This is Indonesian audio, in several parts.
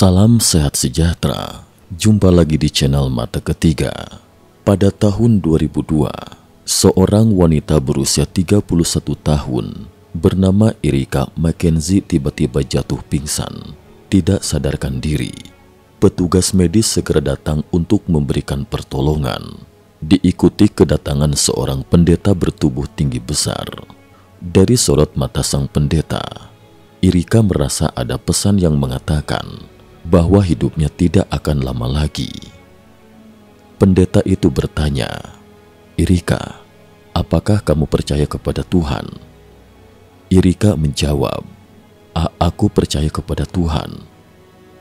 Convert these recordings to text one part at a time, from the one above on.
Salam sehat sejahtera. Jumpa lagi di channel Mata Ketiga. Pada tahun 2002, seorang wanita berusia 31 tahun bernama Erika Mackenzie tiba-tiba jatuh pingsan, tidak sadarkan diri. Petugas medis segera datang untuk memberikan pertolongan, diikuti kedatangan seorang pendeta bertubuh tinggi besar. Dari sorot mata sang pendeta, Erika merasa ada pesan yang mengatakan bahwa hidupnya tidak akan lama lagi. Pendeta itu bertanya, "Erika, apakah kamu percaya kepada Tuhan?" Erika menjawab, Aku percaya kepada Tuhan."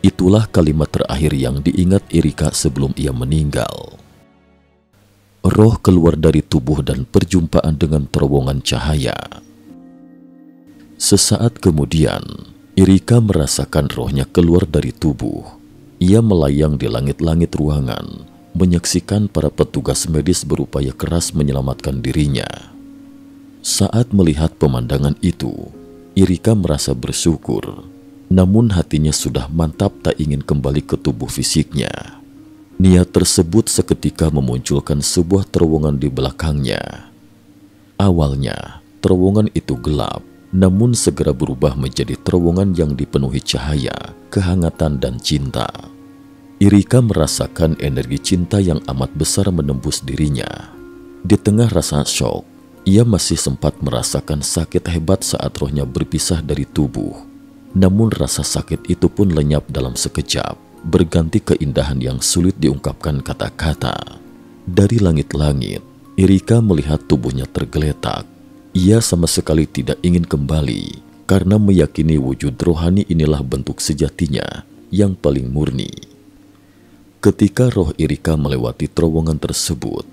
Itulah kalimat terakhir yang diingat Erika sebelum ia meninggal. Roh keluar dari tubuh dan perjumpaan dengan terowongan cahaya. Sesaat kemudian, Erika merasakan rohnya keluar dari tubuh. Ia melayang di langit-langit ruangan, menyaksikan para petugas medis berupaya keras menyelamatkan dirinya. Saat melihat pemandangan itu, Erika merasa bersyukur, namun hatinya sudah mantap tak ingin kembali ke tubuh fisiknya. Niat tersebut seketika memunculkan sebuah terowongan di belakangnya. Awalnya, terowongan itu gelap, namun segera berubah menjadi terowongan yang dipenuhi cahaya, kehangatan, dan cinta. Erika merasakan energi cinta yang amat besar menembus dirinya. Di tengah rasa syok, ia masih sempat merasakan sakit hebat saat rohnya berpisah dari tubuh. Namun rasa sakit itu pun lenyap dalam sekejap, berganti keindahan yang sulit diungkapkan kata-kata. Dari langit-langit, Erika melihat tubuhnya tergeletak. Ia sama sekali tidak ingin kembali karena meyakini wujud rohani inilah bentuk sejatinya yang paling murni. Ketika roh Erika melewati terowongan tersebut,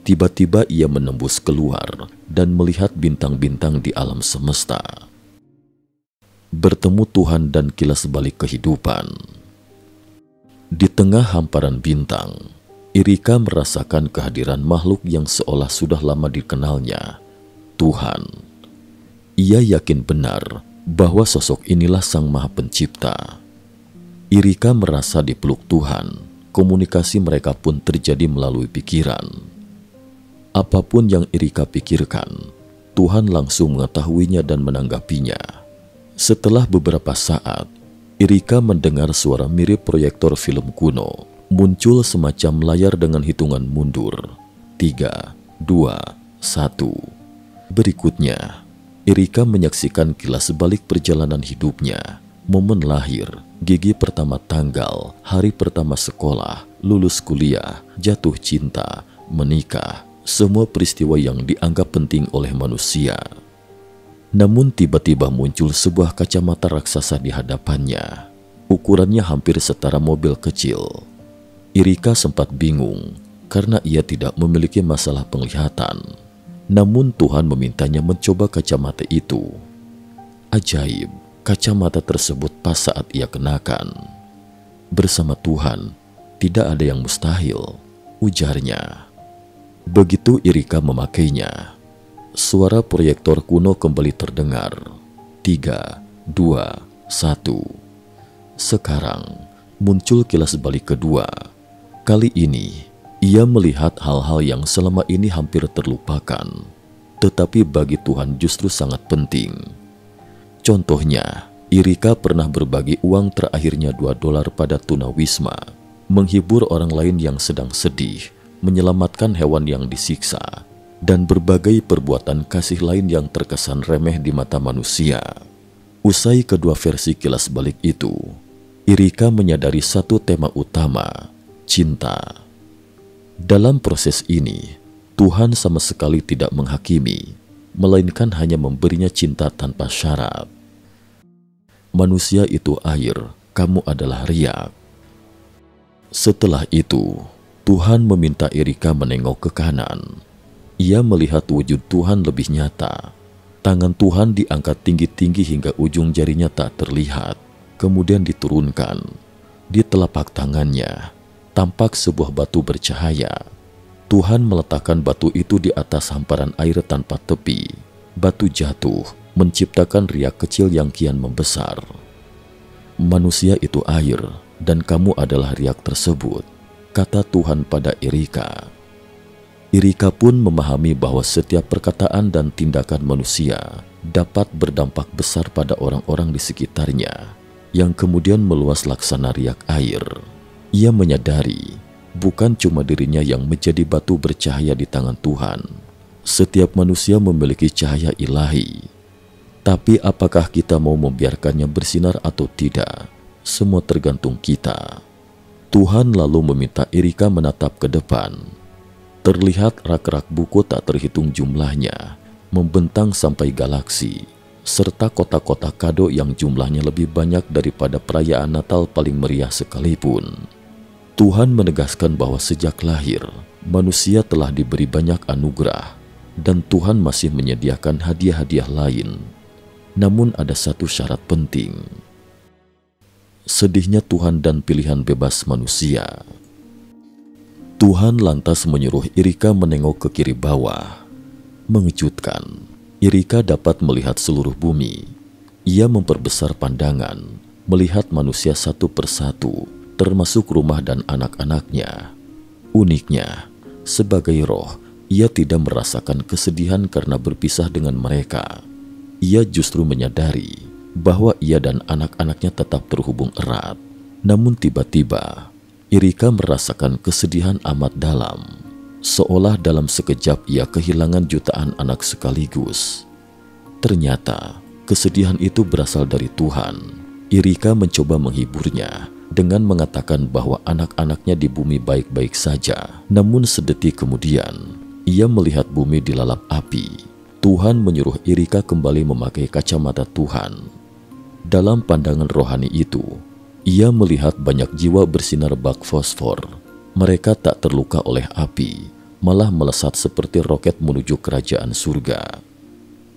tiba-tiba ia menembus keluar dan melihat bintang-bintang di alam semesta. Bertemu Tuhan dan kilas balik kehidupan. Di tengah hamparan bintang, Erika merasakan kehadiran makhluk yang seolah sudah lama dikenalnya, Tuhan. Ia yakin benar bahwa sosok inilah Sang Maha Pencipta. Erika merasa dipeluk Tuhan. Komunikasi mereka pun terjadi melalui pikiran. Apapun yang Erika pikirkan, Tuhan langsung mengetahuinya dan menanggapinya. Setelah beberapa saat, Erika mendengar suara mirip proyektor film kuno. Muncul semacam layar dengan hitungan mundur. 3, 2, 1. Berikutnya, Erika menyaksikan kilas balik perjalanan hidupnya, momen lahir, gigi pertama tanggal, hari pertama sekolah, lulus kuliah, jatuh cinta, menikah, semua peristiwa yang dianggap penting oleh manusia. Namun tiba-tiba muncul sebuah kacamata raksasa di hadapannya. Ukurannya hampir setara mobil kecil. Erika sempat bingung karena ia tidak memiliki masalah penglihatan. Namun Tuhan memintanya mencoba kacamata itu. Ajaib, kacamata tersebut pas saat ia kenakan. Bersama Tuhan, tidak ada yang mustahil, ujarnya. Begitu Erika memakainya, suara proyektor kuno kembali terdengar. 3, 2, 1. Sekarang muncul kilas balik kedua. Kali ini, ia melihat hal-hal yang selama ini hampir terlupakan, tetapi bagi Tuhan justru sangat penting. Contohnya, Erika pernah berbagi uang terakhirnya $2 pada tunawisma, menghibur orang lain yang sedang sedih, menyelamatkan hewan yang disiksa, dan berbagai perbuatan kasih lain yang terkesan remeh di mata manusia. Usai kedua versi kilas balik itu, Erika menyadari satu tema utama, cinta. Dalam proses ini, Tuhan sama sekali tidak menghakimi, melainkan hanya memberinya cinta tanpa syarat. Manusia itu air, kamu adalah riak. Setelah itu, Tuhan meminta Erika menengok ke kanan. Ia melihat wujud Tuhan lebih nyata. Tangan Tuhan diangkat tinggi-tinggi hingga ujung jarinya tak terlihat, kemudian diturunkan. Di telapak tangannya tampak sebuah batu bercahaya. Tuhan meletakkan batu itu di atas hamparan air tanpa tepi. Batu jatuh, menciptakan riak kecil yang kian membesar. Manusia itu air, dan kamu adalah riak tersebut, kata Tuhan pada Erika. Erika pun memahami bahwa setiap perkataan dan tindakan manusia dapat berdampak besar pada orang-orang di sekitarnya, yang kemudian meluas laksana riak air. Ia menyadari bukan cuma dirinya yang menjadi batu bercahaya di tangan Tuhan. Setiap manusia memiliki cahaya ilahi. Tapi apakah kita mau membiarkannya bersinar atau tidak? Semua tergantung kita. Tuhan lalu meminta Erika menatap ke depan. Terlihat rak-rak buku tak terhitung jumlahnya, membentang sampai galaksi, serta kotak-kotak kado yang jumlahnya lebih banyak daripada perayaan Natal paling meriah sekalipun. Tuhan menegaskan bahwa sejak lahir, manusia telah diberi banyak anugerah, dan Tuhan masih menyediakan hadiah-hadiah lain. Namun ada satu syarat penting. Sedihnya Tuhan dan pilihan bebas manusia. Tuhan lantas menyuruh Erika menengok ke kiri bawah. Mengejutkan, Erika dapat melihat seluruh bumi. Ia memperbesar pandangan, melihat manusia satu persatu, termasuk rumah dan anak-anaknya. Uniknya, sebagai roh, ia tidak merasakan kesedihan karena berpisah dengan mereka. Ia justru menyadari bahwa ia dan anak-anaknya tetap terhubung erat. Namun tiba-tiba, Erika merasakan kesedihan amat dalam, seolah dalam sekejap ia kehilangan jutaan anak sekaligus. Ternyata, kesedihan itu berasal dari Tuhan. Erika mencoba menghiburnya dengan mengatakan bahwa anak-anaknya di bumi baik-baik saja. Namun sedetik kemudian, ia melihat bumi dilalap api. Tuhan menyuruh Erika kembali memakai kacamata Tuhan. Dalam pandangan rohani itu, ia melihat banyak jiwa bersinar bak fosfor. Mereka tak terluka oleh api, malah melesat seperti roket menuju kerajaan surga.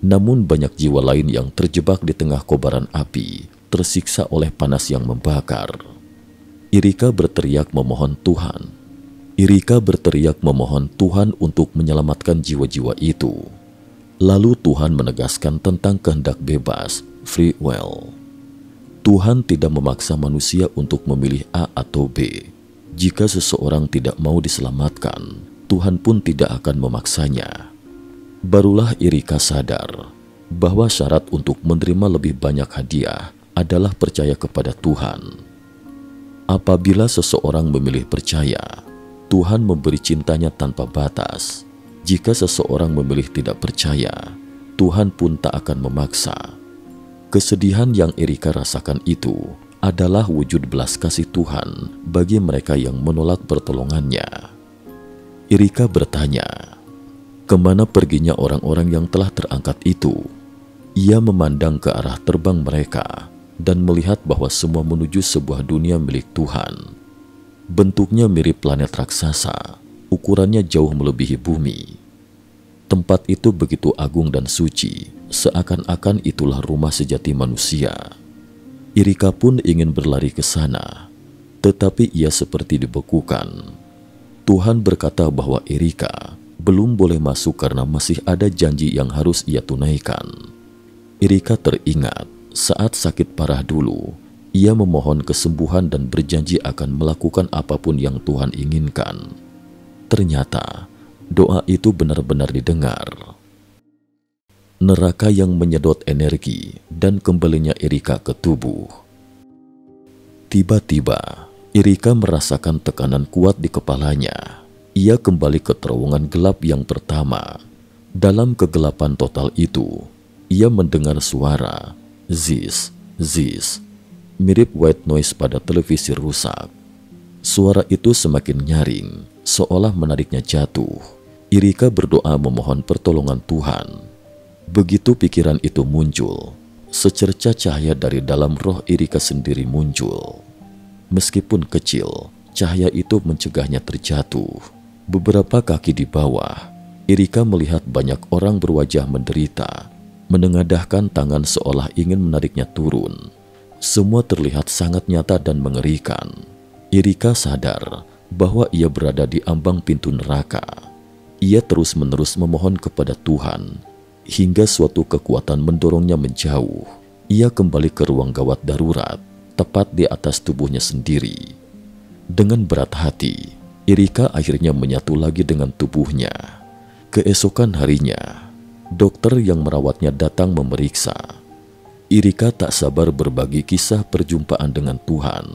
Namun banyak jiwa lain yang terjebak di tengah kobaran api, tersiksa oleh panas yang membakar. Erika berteriak memohon Tuhan. Erika berteriak memohon Tuhan untuk menyelamatkan jiwa-jiwa itu. Lalu Tuhan menegaskan tentang kehendak bebas, free will. Tuhan tidak memaksa manusia untuk memilih A atau B. Jika seseorang tidak mau diselamatkan, Tuhan pun tidak akan memaksanya. Barulah Erika sadar bahwa syarat untuk menerima lebih banyak hadiah adalah percaya kepada Tuhan. Apabila seseorang memilih percaya, Tuhan memberi cintanya tanpa batas. Jika seseorang memilih tidak percaya, Tuhan pun tak akan memaksa. Kesedihan yang Erika rasakan itu adalah wujud belas kasih Tuhan bagi mereka yang menolak pertolongannya. Erika bertanya, kemana perginya orang-orang yang telah terangkat itu? Ia memandang ke arah terbang mereka dan melihat bahwa semua menuju sebuah dunia milik Tuhan. Bentuknya mirip planet raksasa, ukurannya jauh melebihi bumi. Tempat itu begitu agung dan suci, seakan-akan itulah rumah sejati manusia. Erika pun ingin berlari ke sana, tetapi ia seperti dibekukan. Tuhan berkata bahwa Erika belum boleh masuk karena masih ada janji yang harus ia tunaikan. Erika teringat saat sakit parah dulu, ia memohon kesembuhan dan berjanji akan melakukan apapun yang Tuhan inginkan. Ternyata, doa itu benar-benar didengar. Neraka yang menyedot energi dan kembalinya Erika ke tubuh. Tiba-tiba, Erika merasakan tekanan kuat di kepalanya. Ia kembali ke terowongan gelap yang pertama. Dalam kegelapan total itu, ia mendengar suara zis, zis, mirip white noise pada televisi rusak. Suara itu semakin nyaring, seolah menariknya jatuh. Erika berdoa memohon pertolongan Tuhan. Begitu pikiran itu muncul, secerca cahaya dari dalam roh Erika sendiri muncul. Meskipun kecil, cahaya itu mencegahnya terjatuh. Beberapa kaki di bawah, Erika melihat banyak orang berwajah menderita, menengadahkan tangan seolah ingin menariknya turun. Semua terlihat sangat nyata dan mengerikan. Erika sadar bahwa ia berada di ambang pintu neraka. Ia terus-menerus memohon kepada Tuhan, hingga suatu kekuatan mendorongnya menjauh. Ia kembali ke ruang gawat darurat. tepat di atas tubuhnya sendiri. Dengan berat hati, Erika akhirnya menyatu lagi dengan tubuhnya. Keesokan harinya, dokter yang merawatnya datang memeriksa. Erika tak sabar berbagi kisah perjumpaan dengan Tuhan,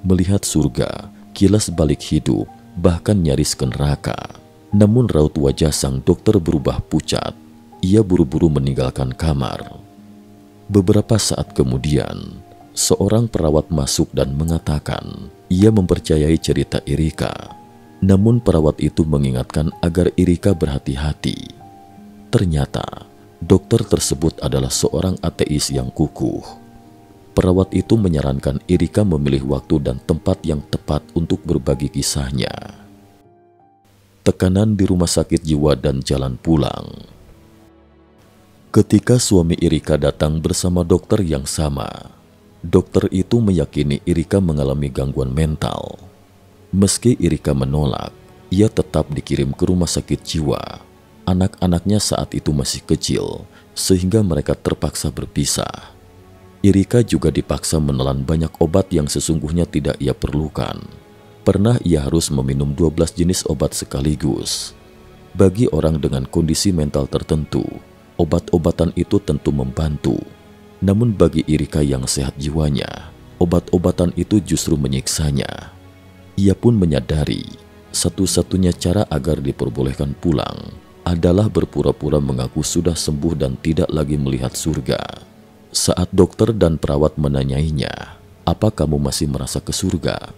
melihat surga, kilas balik hidup, bahkan nyaris ke neraka. Namun raut wajah sang dokter berubah pucat. Ia buru-buru meninggalkan kamar. Beberapa saat kemudian, seorang perawat masuk dan mengatakan ia mempercayai cerita Erika. Namun perawat itu mengingatkan agar Erika berhati-hati. Ternyata dokter tersebut adalah seorang ateis yang kukuh. Perawat itu menyarankan Erika memilih waktu dan tempat yang tepat untuk berbagi kisahnya. Tekanan di rumah sakit jiwa dan jalan pulang. Ketika suami Erika datang bersama dokter yang sama, dokter itu meyakini Erika mengalami gangguan mental. Meski Erika menolak, ia tetap dikirim ke rumah sakit jiwa. Anak-anaknya saat itu masih kecil, sehingga mereka terpaksa berpisah. Erika juga dipaksa menelan banyak obat yang sesungguhnya tidak ia perlukan. Pernah ia harus meminum 12 jenis obat sekaligus. Bagi orang dengan kondisi mental tertentu, obat-obatan itu tentu membantu. Namun bagi Erika yang sehat jiwanya, obat-obatan itu justru menyiksanya. Ia pun menyadari satu-satunya cara agar diperbolehkan pulang adalah berpura-pura mengaku sudah sembuh dan tidak lagi melihat surga. Saat dokter dan perawat menanyainya, "Apa kamu masih merasa ke surga?"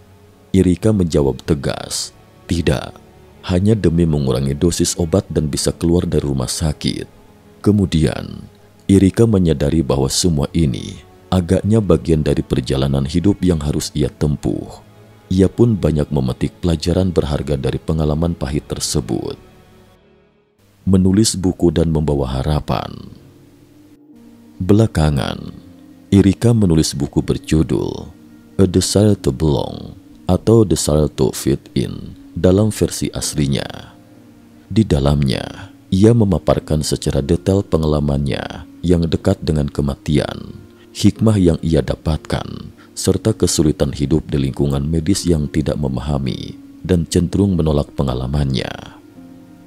Erika menjawab tegas, "Tidak, hanya demi mengurangi dosis obat dan bisa keluar dari rumah sakit." Kemudian, Erika menyadari bahwa semua ini agaknya bagian dari perjalanan hidup yang harus ia tempuh. Ia pun banyak memetik pelajaran berharga dari pengalaman pahit tersebut. Menulis buku dan membawa harapan. Belakangan, Erika menulis buku berjudul A Desire to Belong atau Desire to Fit In dalam versi aslinya. Di dalamnya, ia memaparkan secara detail pengalamannya yang dekat dengan kematian, hikmah yang ia dapatkan, serta kesulitan hidup di lingkungan medis yang tidak memahami dan cenderung menolak pengalamannya.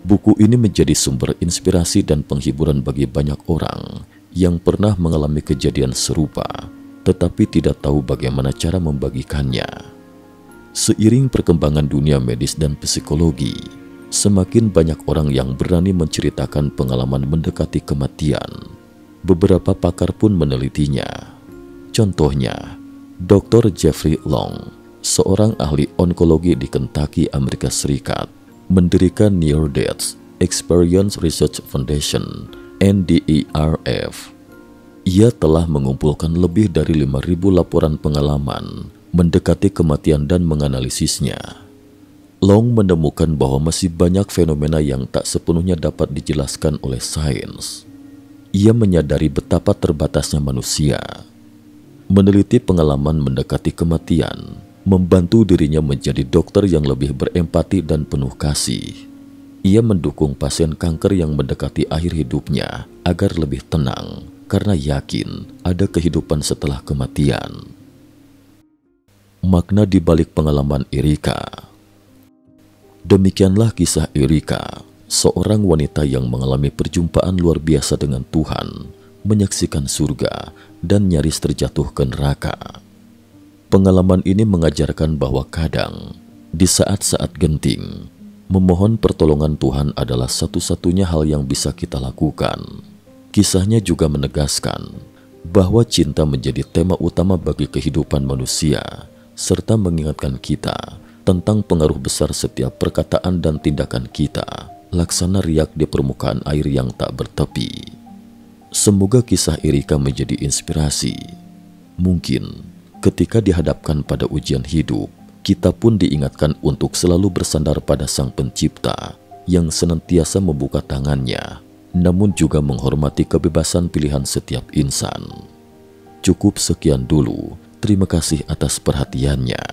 Buku ini menjadi sumber inspirasi dan penghiburan bagi banyak orang yang pernah mengalami kejadian serupa, tetapi tidak tahu bagaimana cara membagikannya. Seiring perkembangan dunia medis dan psikologi, semakin banyak orang yang berani menceritakan pengalaman mendekati kematian. Beberapa pakar pun menelitinya. Contohnya, Dr. Jeffrey Long, seorang ahli onkologi di Kentucky, Amerika Serikat, mendirikan Near Death Experience Research Foundation (NDERF). Ia telah mengumpulkan lebih dari 5.000 laporan pengalaman mendekati kematian dan menganalisisnya. Long menemukan bahwa masih banyak fenomena yang tak sepenuhnya dapat dijelaskan oleh sains. Ia menyadari betapa terbatasnya manusia. Meneliti pengalaman mendekati kematian membantu dirinya menjadi dokter yang lebih berempati dan penuh kasih. Ia mendukung pasien kanker yang mendekati akhir hidupnya agar lebih tenang karena yakin ada kehidupan setelah kematian. Makna di balik pengalaman Erika. Demikianlah kisah Erika, seorang wanita yang mengalami perjumpaan luar biasa dengan Tuhan, menyaksikan surga, dan nyaris terjatuh ke neraka. Pengalaman ini mengajarkan bahwa kadang, di saat-saat genting, memohon pertolongan Tuhan adalah satu-satunya hal yang bisa kita lakukan. Kisahnya juga menegaskan bahwa cinta menjadi tema utama bagi kehidupan manusia, serta mengingatkan kita tentang pengaruh besar setiap perkataan dan tindakan kita, laksana riak di permukaan air yang tak bertepi. Semoga kisah Erika menjadi inspirasi. Mungkin ketika dihadapkan pada ujian hidup, kita pun diingatkan untuk selalu bersandar pada Sang Pencipta yang senantiasa membuka tangannya, namun juga menghormati kebebasan pilihan setiap insan. Cukup sekian dulu. Terima kasih atas perhatiannya.